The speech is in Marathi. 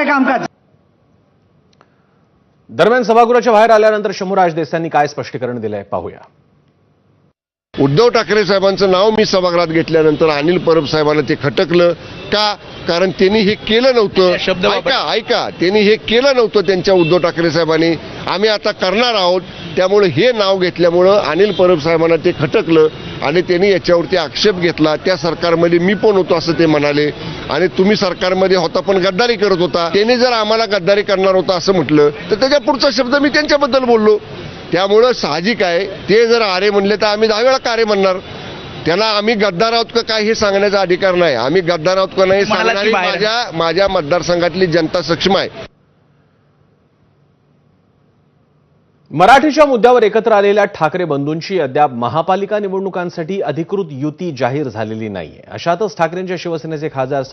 आहे कामकाज. दरम्यान सभागृहाच्या बाहेर आल्यानंतर शंभूराज देसाईंनी काय स्पष्टीकरण दिलंय पाहूया. उद्धव ठाकरे साहेबांचं नाव मी सभागृहात घेतल्यानंतर अनिल परब साहेबांना ते खटकलं का? कारण त्यांनी हे केलं नव्हतं. ऐका, त्यांनी हे केलं नव्हतं त्यांच्या उद्धव ठाकरे साहेबांनी. आम्ही आता करणार आहोत. त्यामुळे हे नाव घेतल्यामुळं अनिल परब साहेबांना ते खटकलं आणि त्यांनी याच्यावरती आक्षेप घेतला. त्या सरकारमध्ये मी पण होतो असं ते म्हणाले आणि तुम्ही सरकारमध्ये होता पण गद्दारी करत होता. त्यांनी जर आम्हाला गद्दारी करणार होता असं म्हटलं तर त्याच्या पुढचा शब्द मी त्यांच्याबद्दल बोललो. त्यामुळं साहजिक आहे ते जर आरे म्हणले तर आम्ही 10 वेळा कारे म्हणणार. त्यांना आम्ही गद्दार आहोत का काय हे सांगण्याचा अधिकार नाही. आम्ही गद्दार आहोत का नाही सांगणारी माझ्या मतदारसंघातली जनता सक्षम आहे. मराठीच्या मुद्द्यावर एकत्र आलेल्या ठाकरे बंधूंची अद्याप महापालिका निवडणुकांसाठी अधिकृत युती जाहीर झालेली नाहीये. अशातच ठाकरेंच्या शिवसेनेचे खासदार